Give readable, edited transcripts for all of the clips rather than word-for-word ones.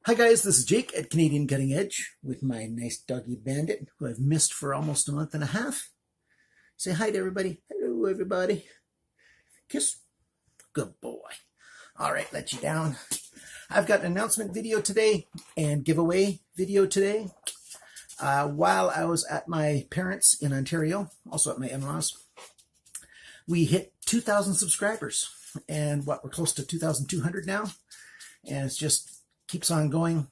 Hi guys, this is Jake at Canadian Cutting Edge with my nice doggy Bandit, who I've missed for almost a month and a half. Say hi to everybody. Hello everybody. Kiss. Good boy. All right, let you down. I've got an announcement video today and giveaway video today. While I was at my parents' in Ontario, also at my in-laws, we hit 2,000 subscribers, and we're close to 2,200 now, and it's just keeps on going.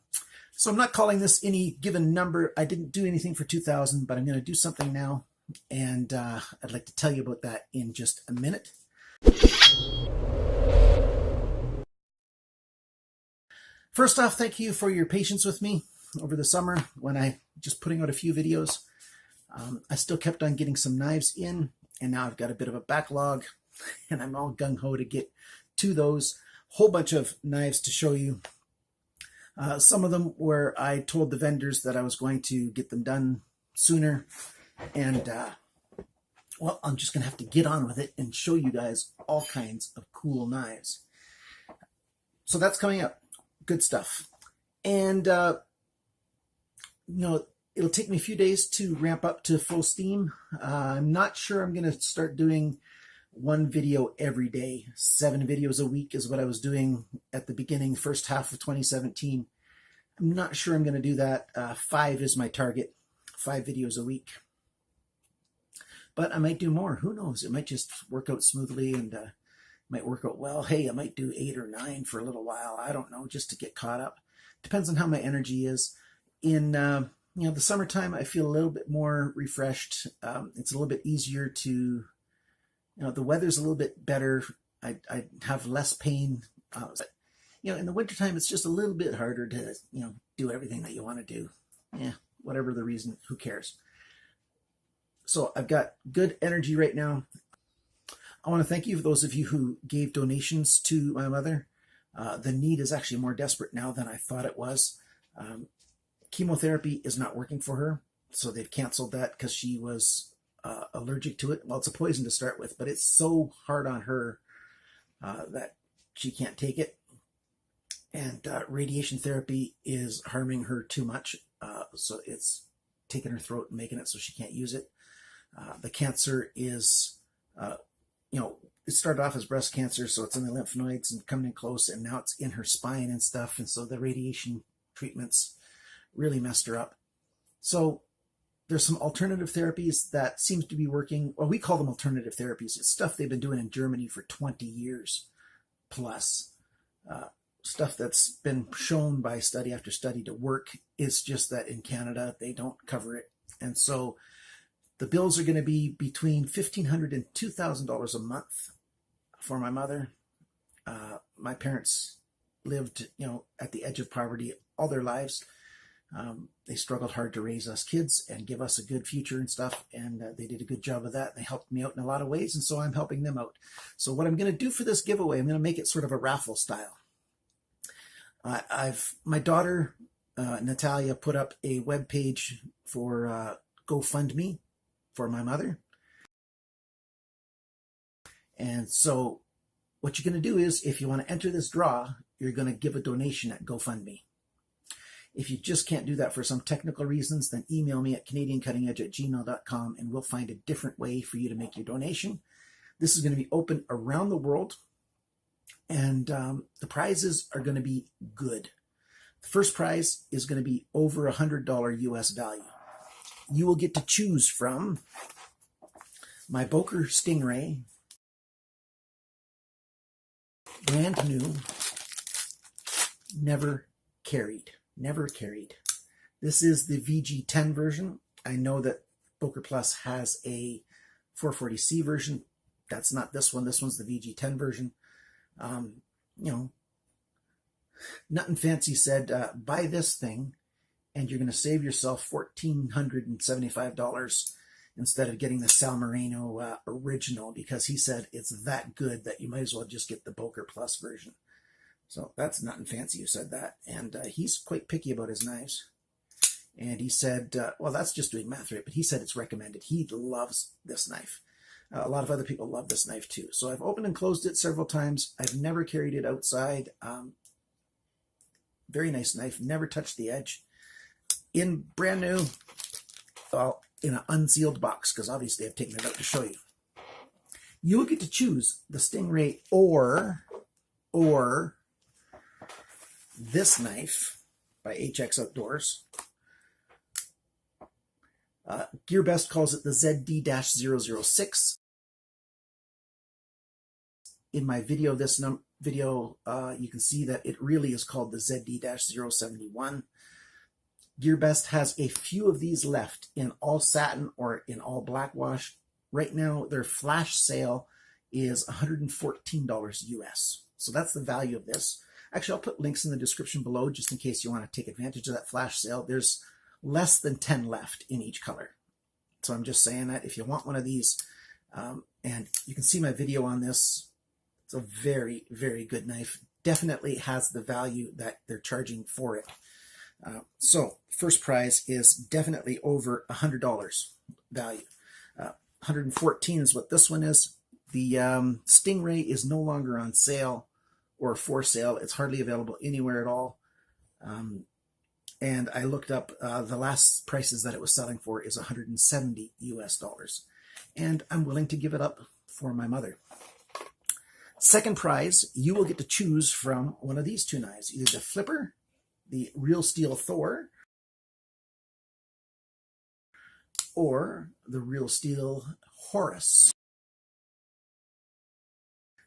So I'm not calling this any given number. I didn't do anything for 2,000, but I'm going to do something now, and I'd like to tell you about that in just a minute. First off, thank you for your patience with me over the summer when I just putting out a few videos. I still kept on getting some knives in, and now I've got a bit of a backlog, and I'm all gung-ho to get to those. Whole bunch of knives to show you. Some of them where I told the vendors that I was going to get them done sooner, and well, I'm just gonna have to get on with it and show you guys all kinds of cool knives. So that's coming up. Good stuff. And it'll take me a few days to ramp up to full steam. I'm not sure I'm gonna start doing one video every day. 7 videos a week is what I was doing at the beginning, first half of 2017. I'm not sure I'm going to do that. 5 is my target, 5 videos a week. But I might do more. Who knows? It might just work out smoothly and might work out well. Hey, I might do 8 or 9 for a little while. I don't know, just to get caught up. Depends on how my energy is. In the summertime, I feel a little bit more refreshed. It's a little bit easier to the weather's a little bit better. I have less pain. In the wintertime, it's just a little bit harder to, do everything that you want to do. Yeah, whatever the reason, who cares? So I've got good energy right now. I want to thank you for those of you who gave donations to my mother. The need is actually more desperate now than I thought it was. Chemotherapy is not working for her, so they've canceled that because she was allergic to it. Well, it's a poison to start with, but it's so hard on her that she can't take it. And radiation therapy is harming her too much, so it's taking her throat and making it so she can't use it. The cancer is, it started off as breast cancer, so it's in the lymph nodes and coming in close, and now it's in her spine and stuff, and so the radiation treatments really messed her up. So there's some alternative therapies that seems to be working. Well, we call them alternative therapies. It's stuff they've been doing in Germany for 20 years plus. Stuff that's been shown by study after study to work. It's just that in Canada, they don't cover it. And so the bills are going to be between $1,500 and $2,000 a month for my mother. My parents lived, at the edge of poverty all their lives. They struggled hard to raise us kids and give us a good future and stuff, and they did a good job of that. They helped me out in a lot of ways, and so I'm helping them out. So what I'm going to do for this giveaway, I'm going to make it sort of a raffle style. My daughter Natalia put up a web page for GoFundMe for my mother, and so what you're going to do is, if you want to enter this draw, you're going to give a donation at GoFundMe. If you just can't do that for some technical reasons, then email me at canadiancuttingedge@gmail.com, and we'll find a different way for you to make your donation. This is going to be open around the world, and the prizes are going to be good. The first prize is going to be over $100 US value. You will get to choose from my Boker Stingray, brand new, never carried. This is the VG10 version. I know that Boker Plus has a 440C version. That's not this one. This one's the VG10 version. Nothing fancy said, buy this thing and you're going to save yourself $1,475 instead of getting the Sal Moreno original, because he said it's that good that you might as well just get the Boker Plus version. So that's nothing fancy who said that. And he's quite picky about his knives. And he said, well, that's just doing math, right? But he said it's recommended. He loves this knife. A lot of other people love this knife too. So I've opened and closed it several times. I've never carried it outside. Very nice knife. Never touched the edge. In brand new, well, in an unsealed box, because obviously I've taken it out to show you. You will get to choose the Stingray or this knife by HX Outdoors. GearBest calls it the ZD-006. In my video, you can see that it really is called the ZD-071. GearBest has a few of these left in all satin or in all black wash. Right now, their flash sale is $114 US. So that's the value of this. Actually, I'll put links in the description below just in case you want to take advantage of that flash sale. There's less than 10 left in each color. So I'm just saying that if you want one of these, and you can see my video on this, it's a very, very good knife. Definitely has the value that they're charging for it. So first prize is definitely over $100 value. 114 is what this one is. The Stingray is no longer on sale or for sale. It's hardly available anywhere at all. And I looked up the last prices that it was selling for is $170 US. And I'm willing to give it up for my mother. Second prize, you will get to choose from one of these two knives, either the Flipper, the Real Steel Thor, or the Real Steel Horus.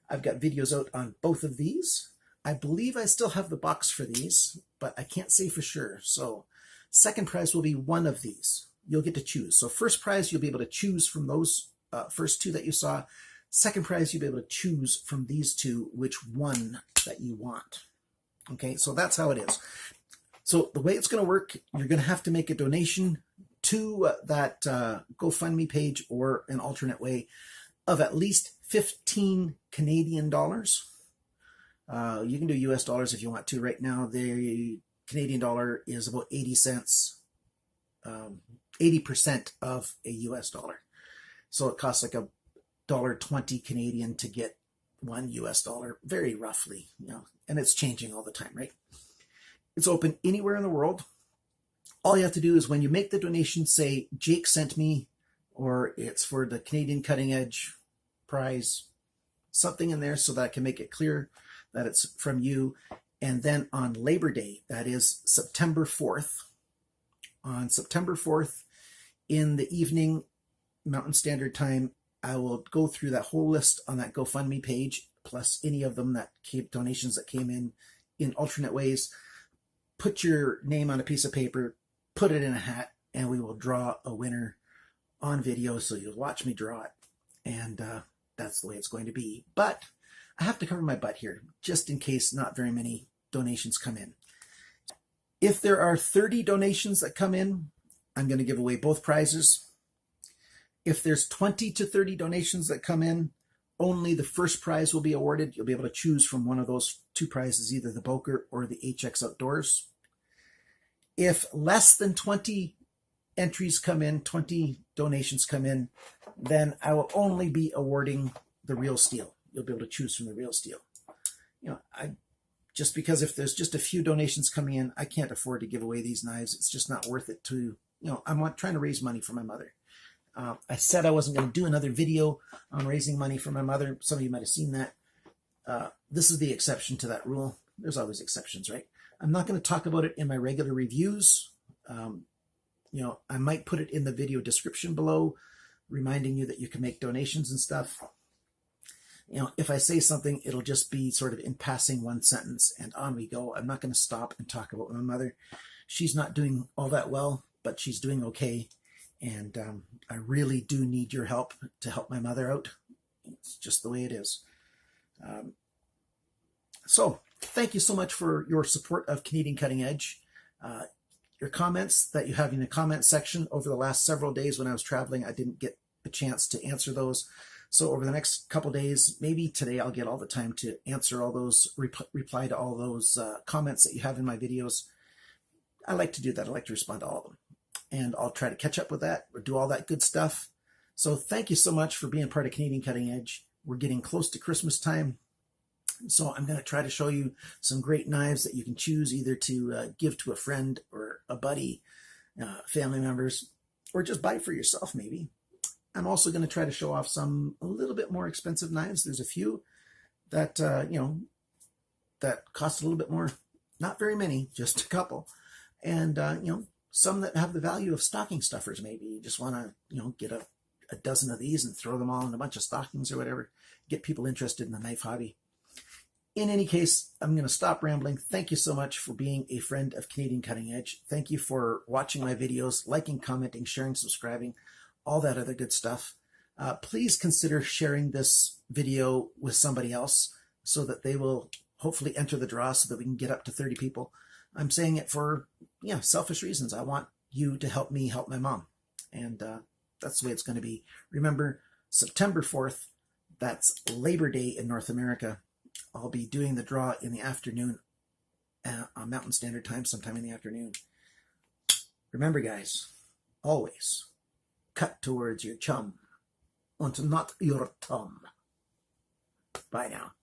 I've got videos out on both of these. I believe I still have the box for these, but I can't say for sure. So second prize will be one of these. You'll get to choose. So first prize, you'll be able to choose from those first two that you saw. Second prize, you'll be able to choose from these two which one that you want. Okay, so that's how it is. So the way it's going to work, you're going to have to make a donation to that GoFundMe page or an alternate way of at least 15 Canadian dollars. You can do US dollars if you want to. Right now, the Canadian dollar is about 80 cents, 80% of a US dollar. So it costs like $1.20 Canadian to get one US dollar, very roughly, you know, and it's changing all the time, right? It's open anywhere in the world. All you have to do is when you make the donation, say, Jake sent me, or it's for the Canadian Cutting Edge prize, something in there so that I can make it clear that it's from you. And then on Labor Day, that is September 4th, on September 4th in the evening, Mountain Standard Time, I will go through that whole list on that GoFundMe page, plus any of them that came, donations that came in alternate ways. Put your name on a piece of paper, put it in a hat, and we will draw a winner on video. So you'll watch me draw it. And that's the way it's going to be. But I have to cover my butt here, just in case not very many donations come in. If there are 30 donations that come in, I'm going to give away both prizes. If there's 20 to 30 donations that come in, only the first prize will be awarded. You'll be able to choose from one of those two prizes, either the Boker or the HX Outdoors. If less than 20 entries come in, 20 donations come in, then I will only be awarding the Real Steel. You'll be able to choose from the Real Steel. You know, just because if there's just a few donations coming in, I can't afford to give away these knives. It's just not worth it to, you know, I'm trying to raise money for my mother. I said I wasn't going to do another video on raising money for my mother. Some of you might have seen that. This is the exception to that rule. There's always exceptions, right? I'm not going to talk about it in my regular reviews. You know, I might put it in the video description below, reminding you that you can make donations and stuff. You know, if I say something, it'll just be sort of in passing one sentence and on we go. I'm not going to stop and talk about my mother. She's not doing all that well, but she's doing okay. And I really do need your help to help my mother out. It's just the way it is. So thank you so much for your support of Canadian Cutting Edge. Your comments that you have in the comment section over the last several days when I was traveling, I didn't get a chance to answer those. So over the next couple days, maybe today, I'll get all the time to answer all those, reply to all those comments that you have in my videos. I like to do that. I like to respond to all of them. And I'll try to catch up with that or do all that good stuff. So thank you so much for being part of Canadian Cutting Edge. We're getting close to Christmas time. So I'm going to try to show you some great knives that you can choose either to give to a friend or a buddy, family members, or just buy for yourself maybe. I'm also going to try to show off some a little bit more expensive knives. There's a few that, that cost a little bit more. Not very many, just a couple. And, some that have the value of stocking stuffers maybe. You just want to, get a dozen of these and throw them all in a bunch of stockings or whatever. Get people interested in the knife hobby. In any case, I'm going to stop rambling. Thank you so much for being a friend of Canadian Cutting Edge. Thank you for watching my videos, liking, commenting, sharing, subscribing, all that other good stuff. Please consider sharing this video with somebody else so that they will hopefully enter the draw so that we can get up to 30 people. I'm saying it for, selfish reasons. I want you to help me help my mom. And that's the way it's going to be. Remember, September 4th, that's Labor Day in North America. I'll be doing the draw in the afternoon on Mountain Standard Time, sometime in the afternoon. Remember, guys, always cut towards your chum and not your thumb. Bye now.